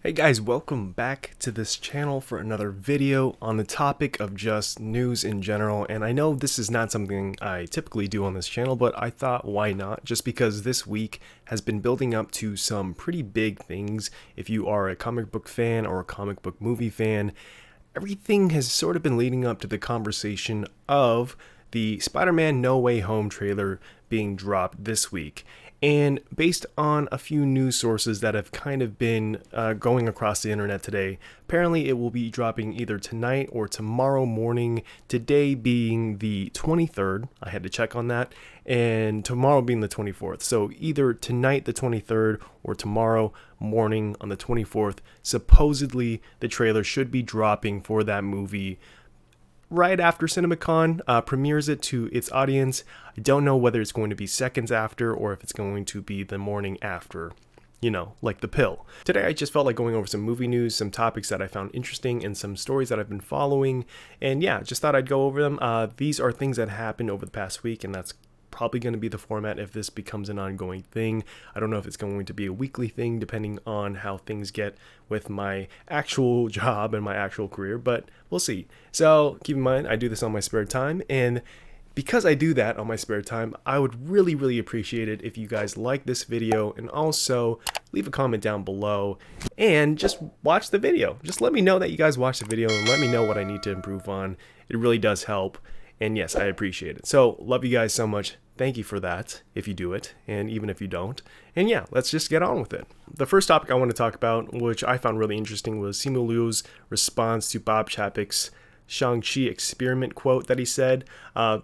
Hey guys, welcome back to this channel for another video on the topic of just news in general. And I know this is not something I typically do on this channel, but I thought why not, just because this week has been building up to some pretty big things. If you are a comic book fan or a comic book movie fan, everything has sort of been leading up to the conversation of the Spider-Man No Way Home trailer being dropped this week. And based on a few news sources that have kind of been going across the internet today, apparently it will be dropping either tonight or tomorrow morning, today being the 23rd, I had to check on that, and tomorrow being the 24th. So either tonight the 23rd or tomorrow morning on the 24th, supposedly the trailer should be dropping for that movie right after CinemaCon premieres it to its audience. I don't know whether it's going to be seconds after or if it's going to be the morning after, you know, like the pill. Today I just felt like going over some movie news, some topics that I found interesting, and some stories that I've been following, and yeah, just thought I'd go over them. These are things that happened over the past week, and that's probably going to be the format if this becomes an ongoing thing. I don't know if it's going to be a weekly thing depending on how things get with my actual job and my actual career, but we'll see. So keep in mind, I do this on my spare time, and because I do that on my spare time, I would really appreciate it if you guys like this video and also leave a comment down below and just watch the video. Just let me know that you guys watched the video and let me know what I need to improve on. It really does help. And yes, I appreciate it. So, love you guys so much. Thank you for that, if you do it, and even if you don't. And yeah, let's just get on with it. The first topic I want to talk about, which I found really interesting, was Simu Liu's response to Bob Chapek's Shang-Chi experiment quote that he said,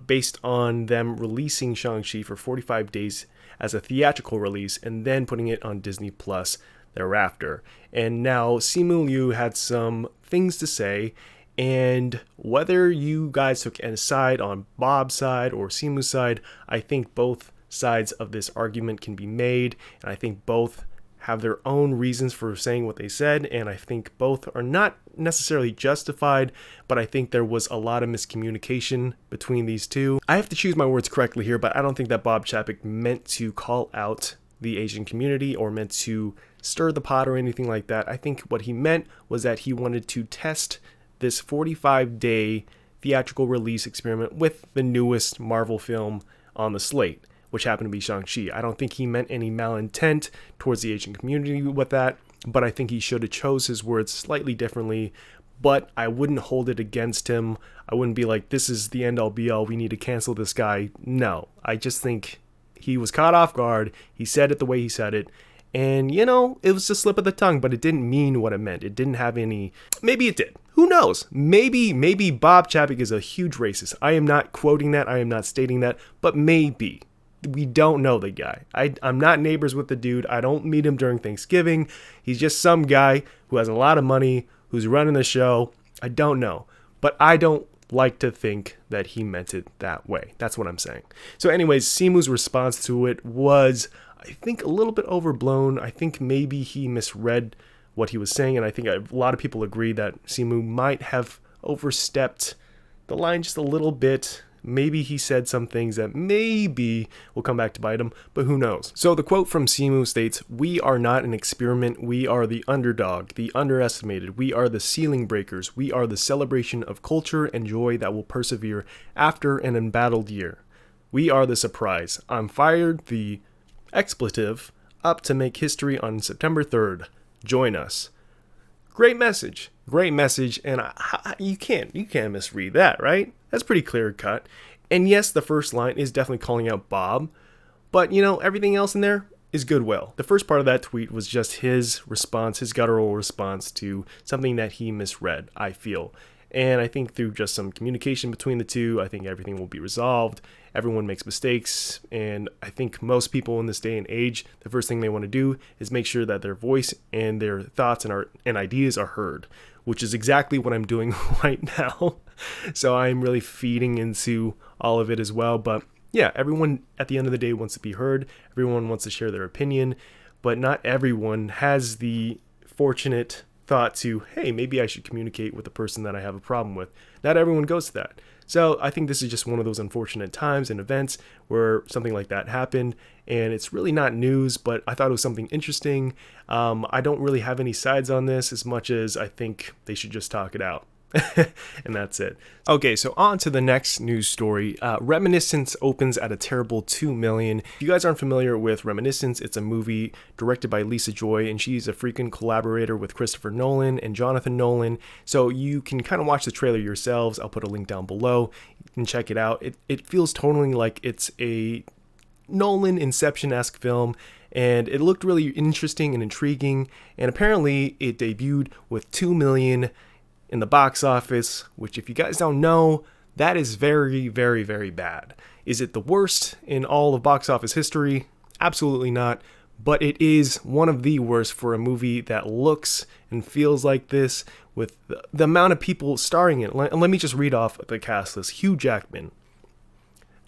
based on them releasing Shang-Chi for 45 days as a theatrical release and then putting it on Disney Plus thereafter. And now Simu Liu had some things to say, and whether you guys took a side on Bob's side or Simu's side, I think both sides of this argument can be made, and I think both have their own reasons for saying what they said, and I think both are not necessarily justified, but I think there was a lot of miscommunication between these two. I have to choose my words correctly here, but I don't think that Bob Chapek meant to call out the Asian community or meant to stir the pot or anything like that. I think what he meant was that he wanted to test this 45-day theatrical release experiment with the newest Marvel film on the slate, which happened to be Shang-Chi. I don't think he meant any malintent towards the Asian community with that, but I think he should have chose his words slightly differently, but I wouldn't hold it against him. I wouldn't be like, this is the end-all be-all, we need to cancel this guy. No, I just think he was caught off guard. He said it the way he said it, and, you know, it was a slip of the tongue, but it didn't mean what it meant. It didn't have any... Maybe it did. Who knows? Maybe Bob Chapek is a huge racist. I am not quoting that. I am not stating that. But maybe. We don't know the guy. I'm not neighbors with the dude. I don't meet him during Thanksgiving. He's just some guy who has a lot of money, who's running the show. I don't know. But I don't like to think that he meant it that way. That's what I'm saying. So anyways, Simu's response to it was, I think, a little bit overblown. I think maybe he misread what he was saying, and I think a lot of people agree that Simu might have overstepped the line just a little bit. Maybe he said some things that maybe will come back to bite him, but who knows? So the quote from Simu states, "We are not an experiment. We are the underdog, the underestimated. We are the ceiling breakers. We are the celebration of culture and joy that will persevere after an embattled year. We are the surprise. I'm fired the expletive up to make history on September 3rd. Join us." Great message, and you can't misread that, right? That's pretty clear cut. And yes, the first line is definitely calling out Bob, but you know, everything else in there is goodwill. The first part of that tweet was just his response, his guttural response to something that he misread, I feel. And I think through just some communication between the two, I think everything will be resolved. Everyone makes mistakes, and I think most people in this day and age, the first thing they want to do is make sure that their voice and their thoughts and ideas are heard, which is exactly what I'm doing right now. So I'm really feeding into all of it as well. But yeah, everyone at the end of the day wants to be heard. Everyone wants to share their opinion, but not everyone has the fortunate thought to, hey, maybe I should communicate with the person that I have a problem with. Not everyone goes to that. So I think this is just one of those unfortunate times and events where something like that happened, and it's really not news, but I thought it was something interesting. I don't really have any sides on this as much as I think they should just talk it out. And that's it. Okay, so on to the next news story. Reminiscence opens at a terrible $2 million. If you guys aren't familiar with Reminiscence, it's a movie directed by Lisa Joy, and she's a frequent collaborator with Christopher Nolan and Jonathan Nolan. So you can kind of watch the trailer yourselves. I'll put a link down below. You can check it out. It feels totally like it's a Nolan Inception-esque film, and it looked really interesting and intriguing. And apparently, it debuted with $2 million in the box office, which, if you guys don't know, that is very, very, very bad. Is it the worst in all of box office history? Absolutely not, but it is one of the worst for a movie that looks and feels like this, with the amount of people starring in it. Let me just read off the cast list. Hugh Jackman.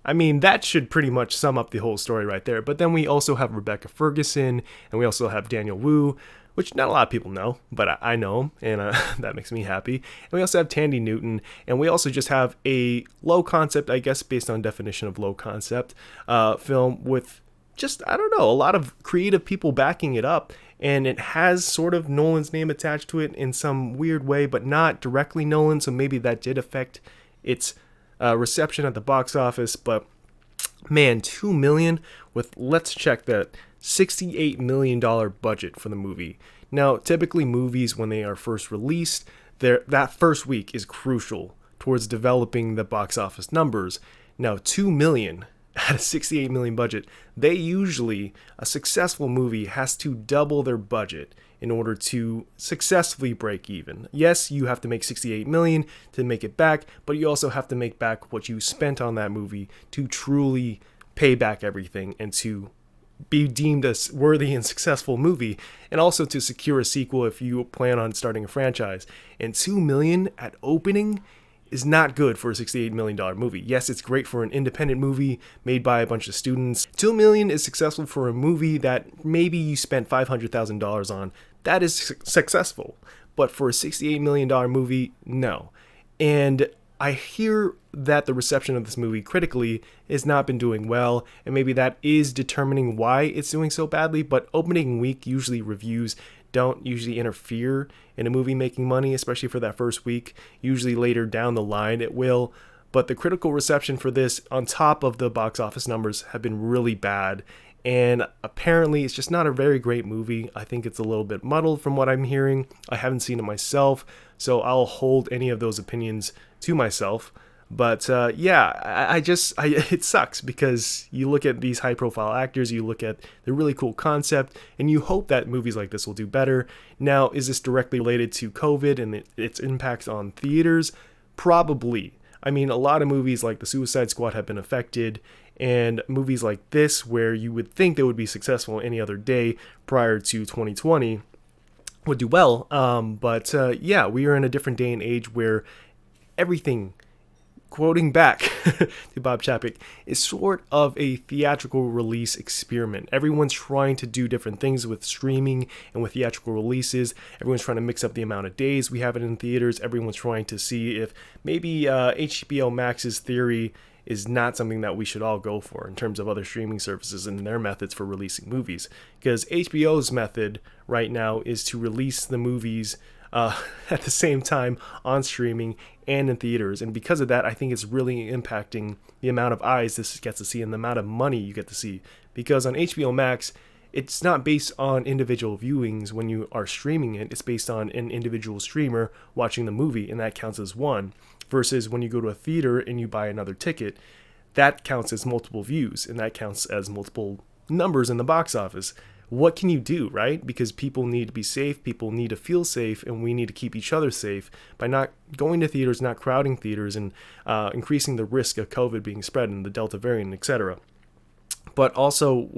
I mean, that should pretty much sum up the whole story right there. But then we also have Rebecca Ferguson, and we also have Daniel Wu, which not a lot of people know, but I know him, and that makes me happy. And we also have Tandy Newton, and we also just have a low concept, I guess, based on definition of low concept, film with just, I don't know, a lot of creative people backing it up. And it has sort of Nolan's name attached to it in some weird way, but not directly Nolan, so maybe that did affect its reception at the box office. But man, $2 million with, let's check that, $68 million budget for the movie. Now, typically movies, when they are first released, that first week is crucial towards developing the box office numbers. Now, $2 million at a $68 million budget, a successful movie has to double their budget in order to successfully break even. Yes, you have to make $68 million to make it back, but you also have to make back what you spent on that movie to truly pay back everything and to be deemed a worthy and successful movie, and also to secure a sequel if you plan on starting a franchise. And $2 million at opening is not good for a $68 million movie. Yes, it's great for an independent movie made by a bunch of students. $2 million is successful for a movie that maybe you spent $500,000 on. That is successful. But for a $68 million movie, no. And I hear that the reception of this movie critically has not been doing well, and maybe that is determining why it's doing so badly, but opening week, usually reviews don't usually interfere in a movie making money, especially for that first week. Usually later down the line it will, but the critical reception for this, on top of the box office numbers, have been really bad, and apparently it's just not a very great movie. I think it's a little bit muddled from what I'm hearing. I haven't seen it myself, so I'll hold any of those opinions to myself. But it sucks, because you look at these high profile actors, you look at the really cool concept, and you hope that movies like this will do better. Now, is this directly related to COVID and its impact on theaters? Probably. I mean, a lot of movies like The Suicide Squad have been affected, and movies like this, where you would think they would be successful any other day prior to 2020, would do well. We are in a different day and age where everything, quoting back to Bob Chapek, is sort of a theatrical release experiment. Everyone's trying to do different things with streaming and with theatrical releases. Everyone's trying to mix up the amount of days we have it in theaters. Everyone's trying to see if maybe HBO Max's theory is not something that we should all go for in terms of other streaming services and their methods for releasing movies. Because HBO's method right now is to release the movies at the same time on streaming and in theaters. And because of that, I think it's really impacting the amount of eyes this gets to see and the amount of money you get to see. Because on HBO Max, it's not based on individual viewings when you are streaming it. It's based on an individual streamer watching the movie, and that counts as one. Versus when you go to a theater and you buy another ticket, that counts as multiple views, and that counts as multiple numbers in the box office. What can you do, right? Because people need to be safe, people need to feel safe, and we need to keep each other safe by not going to theaters, not crowding theaters, and increasing the risk of COVID being spread and the Delta variant, etc. But also,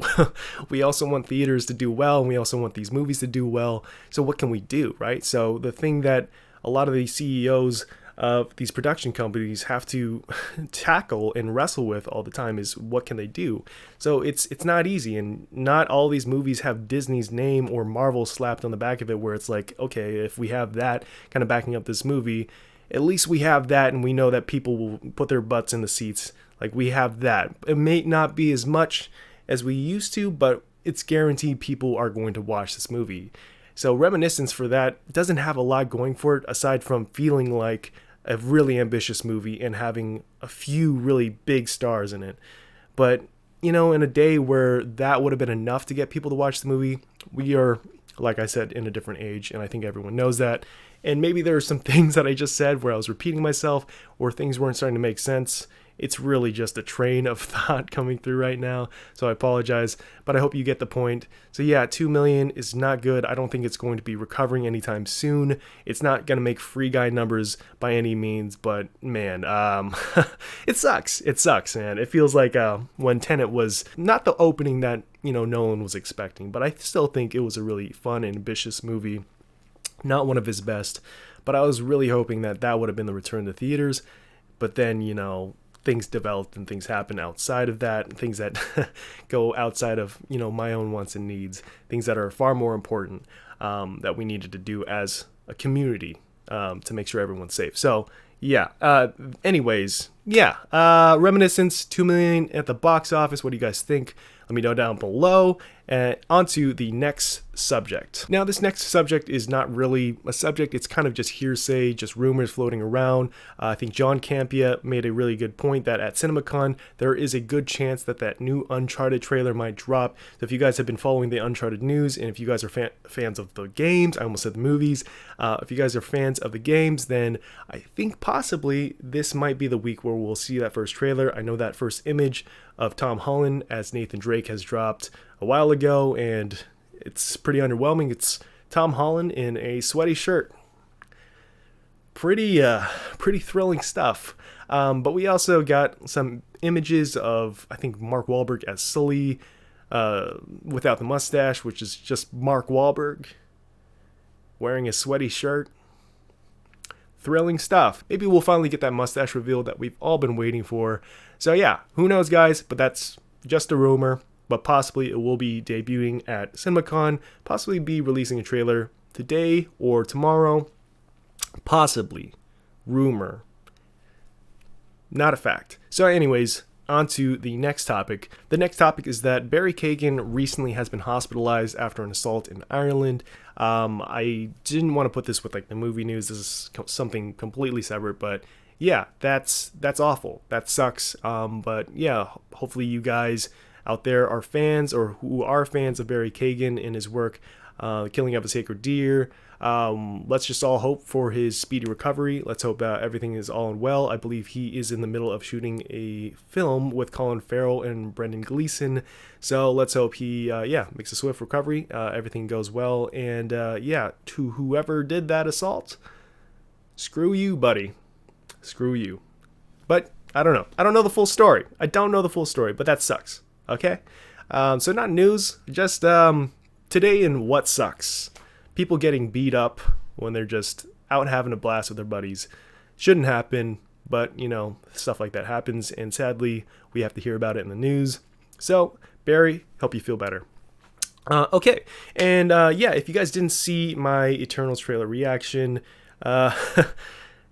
we also want theaters to do well, and we also want these movies to do well. So what can we do, right? So the thing that a lot of these CEOs of these production companies have to tackle and wrestle with all the time is, what can they do? So it's not easy, and not all these movies have Disney's name or Marvel slapped on the back of it, where it's like, okay, if we have that kind of backing up this movie, At least we have that, and we know that people will put their butts in the seats. Like, we have that. It may not be as much as we used to, but it's guaranteed people are going to watch this movie. So Reminiscence for that doesn't have a lot going for it aside from feeling like a really ambitious movie and having a few really big stars in it. But, you know, in a day where that would have been enough to get people to watch the movie, we are, like I said, in a different age, and I think everyone knows that. And maybe there are some things that I just said where I was repeating myself or things weren't starting to make sense. It's really just a train of thought coming through right now, so I apologize, but I hope you get the point. So yeah, 2 million is not good. I don't think it's going to be recovering anytime soon. It's not going to make Free Guy numbers by any means, but man, it sucks. It sucks, man. It feels like when Tenet was not the opening that, you know, Nolan was expecting, but I still think it was a really fun and ambitious movie. Not one of his best, but I was really hoping that that would have been the return to theaters, but then, you know, things developed and things happen outside of that, things that go outside of, you know, my own wants and needs, things that are far more important that we needed to do as a community to make sure everyone's safe. So yeah, anyways, yeah, Reminiscence, 2 million at the box office. What do you guys think? Let me know down below. And on to the next subject. Now, this next subject is not really a subject. It's kind of just hearsay, just rumors floating around. I think John Campea made a really good point that at CinemaCon, there is a good chance that that new Uncharted trailer might drop. So if you guys have been following the Uncharted news, and if you guys are fans of the games, I almost said the movies, if you guys are fans of the games, then I think possibly this might be the week where we'll see that first trailer. I know that first image of Tom Holland as Nathan Drake has dropped a while ago, and it's pretty underwhelming. It's Tom Holland in a sweaty shirt. Pretty thrilling stuff. But we also got some images of, I think, Mark Wahlberg as Sully without the mustache, which is just Mark Wahlberg wearing a sweaty shirt. Thrilling stuff. Maybe we'll finally get that mustache reveal that we've all been waiting for. So yeah, who knows, guys? But that's just a rumor. But possibly it will be debuting at CinemaCon, possibly be releasing a trailer today or tomorrow. Possibly. Rumor. Not a fact. So anyways, on to the next topic. The next topic is that Barry Keoghan recently has been hospitalized after an assault in Ireland. I didn't want to put this with like the movie news. This is something completely separate, but yeah, that's awful. That sucks. But yeah, hopefully you guys out there are fans or who are fans of Barry Keoghan and his work, Killing of a Sacred Deer. Let's just all hope for his speedy recovery. Let's hope everything is all well. I believe he is in the middle of shooting a film with Colin Farrell and Brendan Gleeson. So let's hope he, makes a swift recovery. Everything goes well. And to whoever did that assault, screw you, buddy. Screw you. But I don't know. I don't know the full story. But that sucks. Okay? So not news, just today in what sucks. People getting beat up when they're just out having a blast with their buddies. Shouldn't happen, but, you know, stuff like that happens, and sadly, we have to hear about it in the news. So, Barry, hope you feel better. Okay, and if you guys didn't see my Eternals trailer reaction, yeah,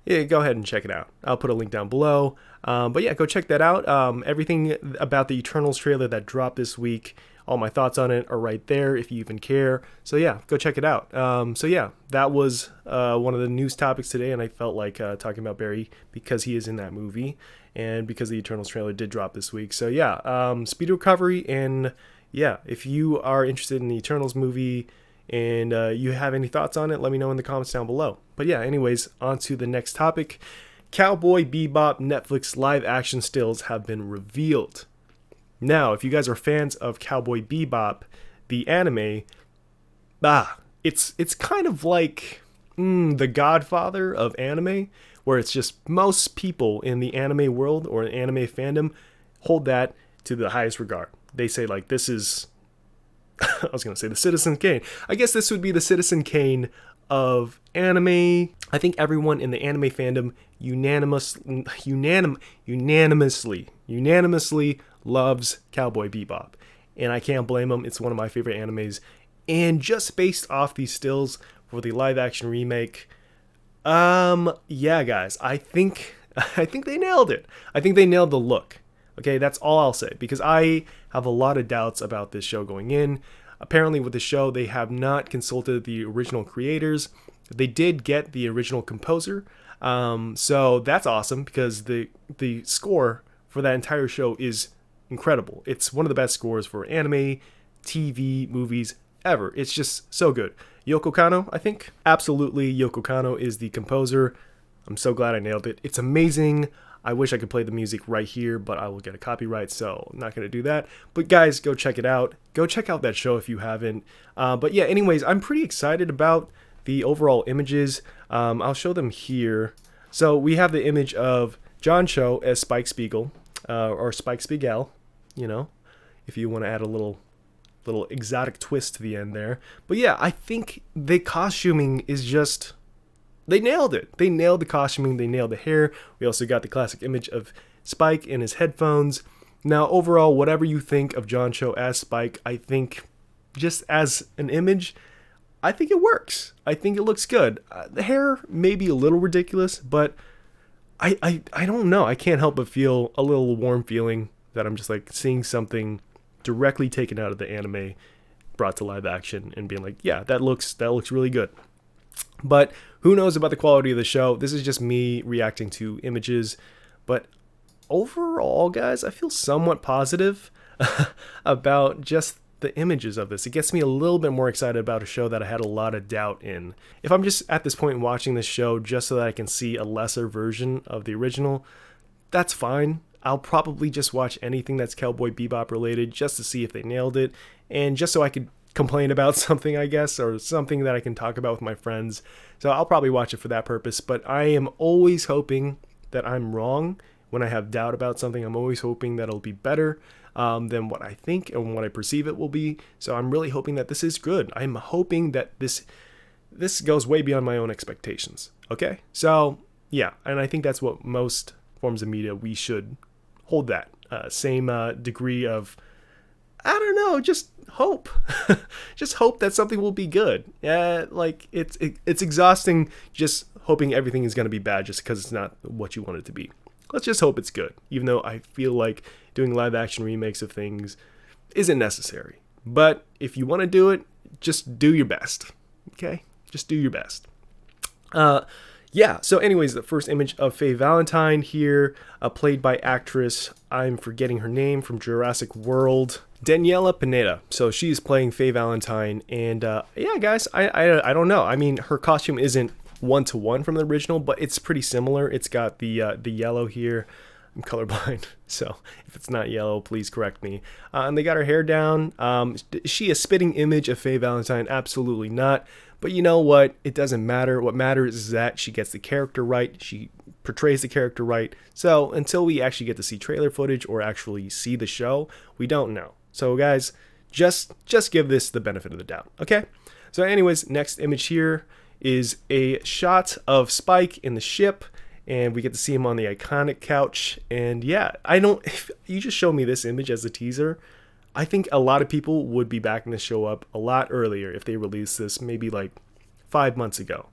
go ahead and check it out. I'll put a link down below. But yeah, go check that out. Everything about the Eternals trailer that dropped this week, all my thoughts on it are right there if you even care. So yeah, go check it out. So yeah, that was one of the news topics today, and I felt like talking about Barry because he is in that movie and because the Eternals trailer did drop this week. So yeah, speedy recovery, and yeah, if you are interested in the Eternals movie and you have any thoughts on it, let me know in the comments down below. But yeah, anyways, on to the next topic. Cowboy Bebop Netflix live action stills have been revealed. Now, if you guys are fans of Cowboy Bebop, the anime, it's kind of like the Godfather of anime, where it's just most people in the anime world or anime fandom hold that to the highest regard. They say, like, this is, I was going to say the Citizen Kane. I guess this would be the Citizen Kane of anime. I think everyone in the anime fandom unanimously loves Cowboy Bebop, and I can't blame them. It's one of my favorite animes, and just based off these stills for the live action remake, Yeah, guys, I think I think they nailed it. I think they nailed the look. Okay, that's all I'll say because I have a lot of doubts about this show going in. Apparently, with the show, they have not consulted the original creators. They did get the original composer, so that's awesome because the score for that entire show is incredible. It's one of the best scores for anime, TV, movies ever. It's just so good. Yoko Kanno, I think. Absolutely, Yoko Kanno is the composer. I'm so glad I nailed it. It's amazing. I wish I could play the music right here, but I will get a copyright, so I'm not going to do that. But guys, go check it out. Go check out that show if you haven't. But yeah, anyways, I'm pretty excited about the overall images. I'll show them here. So we have the image of John Cho as Spike Spiegel, or Spike Spiegel, you know, if you want to add a little exotic twist to the end there. But yeah, I think the costuming is just, they nailed it. They nailed the costuming. They nailed the hair. We also got the classic image of Spike in his headphones. Now, overall, whatever you think of John Cho as Spike, I think just as an image, I think it works. I think it looks good. The hair may be a little ridiculous, but I don't know. I can't help but feel a little warm feeling that I'm just like seeing something directly taken out of the anime brought to live action and being like, yeah, that looks really good. But who knows about the quality of the show? This is just me reacting to images. But overall, guys, I feel somewhat positive about just the images of this. It gets me a little bit more excited about a show that I had a lot of doubt in. If I'm just at this point watching this show just so that I can see a lesser version of the original, that's fine. I'll probably just watch anything that's Cowboy Bebop related just to see if they nailed it, and just so I could complain about something, I guess, or something that I can talk about with my friends. So I'll probably watch it for that purpose, but I am always hoping that I'm wrong. When I have doubt about something, I'm always hoping that it'll be better than what I think and what I perceive it will be. So I'm really hoping that this is good. I'm hoping that this goes way beyond my own expectations. Okay? So, yeah, and I think that's what most forms of media, we should hold that same degree of, I don't know, just hope. Just hope that something will be good. Like it's exhausting just hoping everything is going to be bad just because it's not what you want it to be. Let's just hope it's good, even though I feel like doing live action remakes of things isn't necessary. But if you want to do it, just do your best. Okay? Just do your best. Yeah, so anyways, the first image of Faye Valentine here, played by actress, I'm forgetting her name, from Jurassic World, Daniela Pineda. So she's playing Faye Valentine, and yeah, guys, I don't know. I mean, her costume isn't one-to-one from the original, but it's pretty similar. It's got the yellow here. I'm colorblind, so if it's not yellow, please correct me. And they got her hair down. Is she a spitting image of Faye Valentine? Absolutely not. But you know what? It doesn't matter. What matters is that she gets the character right. She portrays the character right. So until we actually get to see trailer footage or actually see the show, we don't know. So guys, just give this the benefit of the doubt, okay? So anyways, next image here is a shot of Spike in the ship, and we get to see him on the iconic couch. And yeah, if you just show me this image as a teaser, I think a lot of people would be backing the show up a lot earlier if they released this maybe like 5 months ago.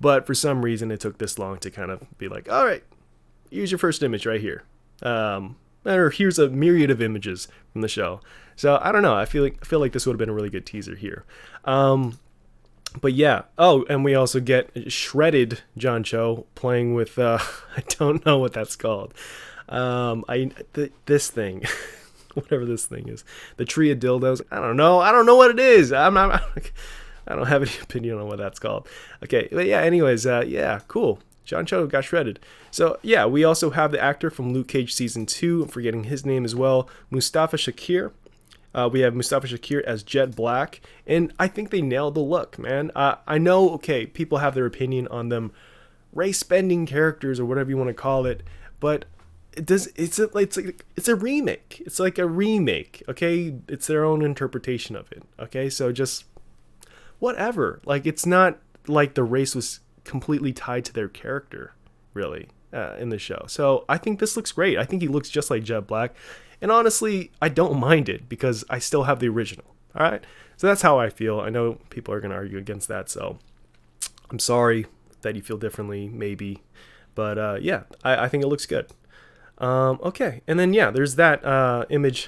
But for some reason, it took this long to kind of be like, all right, here's your first image right here. Or here's a myriad of images from the show. So I don't know. I feel like this would have been a really good teaser here. But yeah. Oh, and we also get shredded John Cho playing with I don't know what that's called. This thing. Whatever this thing is, the tree of dildos. I don't know what it is. I don't have any opinion on what that's called. Okay, but yeah, anyways, yeah, cool. John Cho got shredded. So yeah, we also have the actor from Luke Cage season 2. I'm forgetting his name as well, Mustafa Shakir. We have Mustafa Shakir as Jet Black, and I think they nailed the look, man. I know, okay, people have their opinion on them race-bending characters or whatever you want to call it, but it's a remake. It's like a remake, okay? It's their own interpretation of it, okay? So just whatever. Like, it's not like the race was completely tied to their character, really, in the show. So I think this looks great. I think he looks just like Jet Black. And honestly, I don't mind it because I still have the original, all right? So that's how I feel. I know people are going to argue against that, so I'm sorry. that you feel differently, maybe. But yeah, I think it looks good. Okay, and then yeah, there's that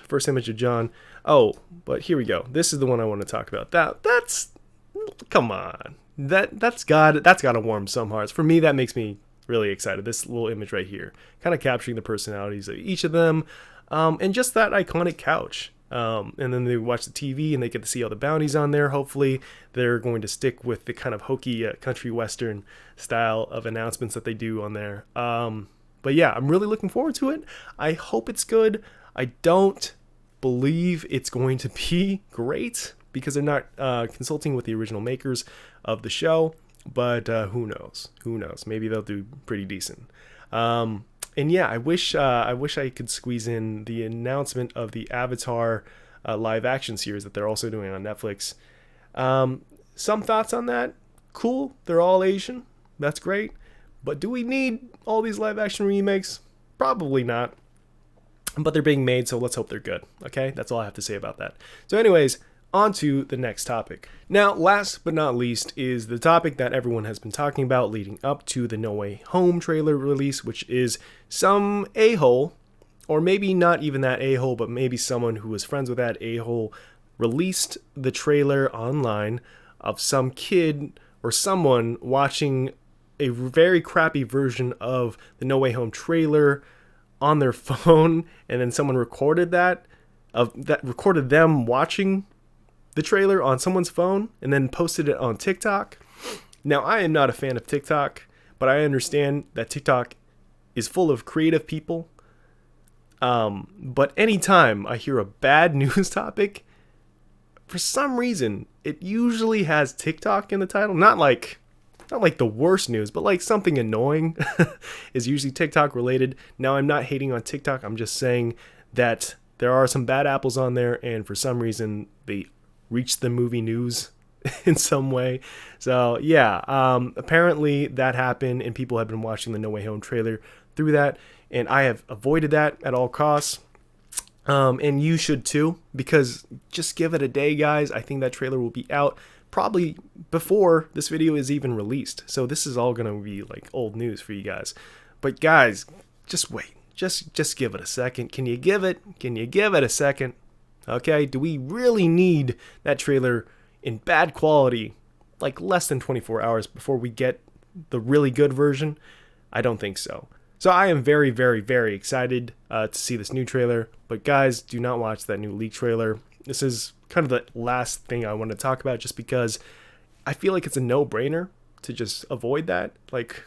first image of John. Oh, but here we go. This is the one I want to talk about. That's come on. That's gotta warm some hearts. For me, that makes me really excited. This little image right here, kind of capturing the personalities of each of them, and just that iconic couch. And then they watch the TV and they get to see all the bounties on there. Hopefully, they're going to stick with the kind of hokey country western style of announcements that they do on there. But yeah, I'm really looking forward to it. I hope it's good. I don't believe it's going to be great because they're not consulting with the original makers of the show. But who knows? Who knows? Maybe they'll do pretty decent. And yeah, I wish I could squeeze in the announcement of the Avatar live action series that they're also doing on Netflix. Some thoughts on that? Cool. They're all Asian. That's great. But do we need all these live action remakes? Probably not. But they're being made, so let's hope they're good. Okay? That's all I have to say about that. So anyways, on to the next topic. Now, last but not least is the topic that everyone has been talking about leading up to the No Way Home trailer release, which is some a-hole, or maybe not even that a-hole, but maybe someone who was friends with that a-hole released the trailer online of some kid or someone watching a very crappy version of the No Way Home trailer on their phone, and then someone recorded recorded them watching the trailer on someone's phone and then posted it on TikTok. Now, I am not a fan of TikTok, but I understand that TikTok is full of creative people. But anytime I hear a bad news topic, for some reason, it usually has TikTok in the title. Not like the worst news, but like something annoying is usually TikTok related. Now, I'm not hating on TikTok. I'm just saying that there are some bad apples on there, and for some reason, they reach the movie news in some way. So yeah, apparently that happened, and people have been watching the No Way Home trailer through that, and I have avoided that at all costs. And you should too, because just give it a day, guys. I think that trailer will be out probably before this video is even released. So this is all gonna be like old news for you guys. But guys, just wait. Just give it a second. Can you give it a second? Okay, do we really need that trailer in bad quality, like less than 24 hours before we get the really good version? I don't think so. So I am very, very, very excited to see this new trailer. But guys, do not watch that new leak trailer. This is kind of the last thing I want to talk about, just because I feel like it's a no-brainer to just avoid that. Like,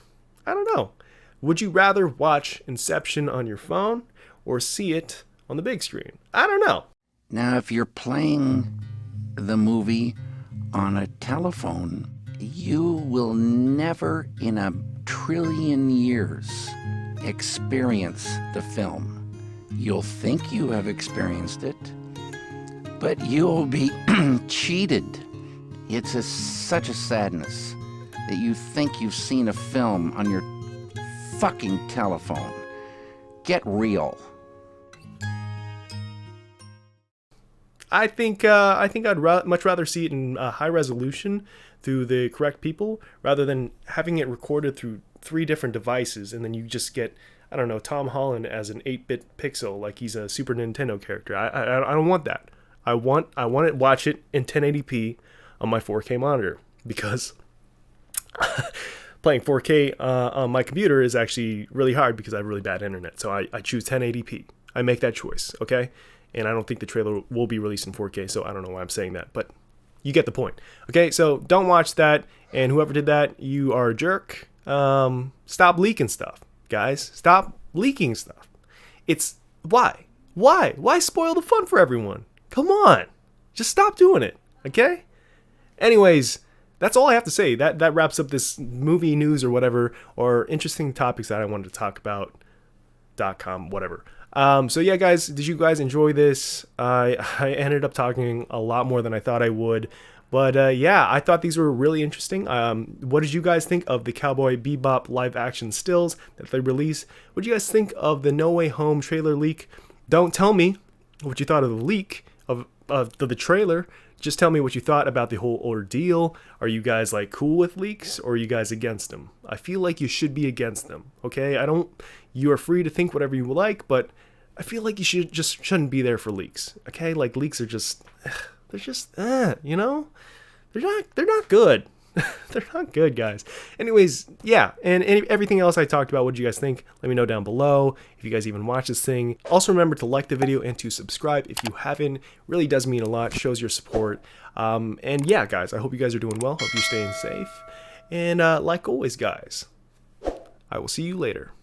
I don't know. Would you rather watch Inception on your phone or see it on the big screen? I don't know. Now, if you're playing the movie on a telephone, you will never in a trillion years experience the film. You'll think you have experienced it, but you'll be cheated. It's such a sadness that you think you've seen a film on your fucking telephone. Get real. I think I'd much rather see it in high resolution through the correct people rather than having it recorded through 3 different devices, and then you just get, I don't know, Tom Holland as an 8-bit pixel like he's a Super Nintendo character. I don't want that. I want to watch it in 1080p on my 4K monitor, because playing 4K on my computer is actually really hard because I have really bad internet. So I choose 1080p. I make that choice, okay? And I don't think the trailer will be released in 4K, so I don't know why I'm saying that, but you get the point. Okay, so don't watch that, and whoever did that, you are a jerk. Stop leaking stuff, guys. Stop leaking stuff. It's why spoil the fun for everyone? Come on, just stop doing it, okay? Anyways, that's all I have to say. That wraps up this movie news or whatever, or interesting topics that I wanted to talk about. .com, whatever. So yeah, guys, did you guys enjoy this? I ended up talking a lot more than I thought I would, but yeah, I thought these were really interesting. What did you guys think of the Cowboy Bebop live action stills that they released? What did you guys think of the No Way Home trailer leak? Don't tell me what you thought of the leak of the trailer. Just tell me what you thought about the whole ordeal. Are you guys like cool with leaks, or are you guys against them? I feel like you should be against them. Okay, you are free to think whatever you like, but I feel like you shouldn't be there for leaks. Okay, like leaks are just, they're just, you know, they're not good. They're not good, guys. Anyways, yeah, and everything else I talked about, what do you guys think? Let me know down below if you guys even watch this thing. Also remember to like the video and to subscribe if you haven't. It really does mean a lot, shows your support. And yeah, guys, I hope you guys are doing well. Hope you're staying safe. And like always, guys, I will see you later.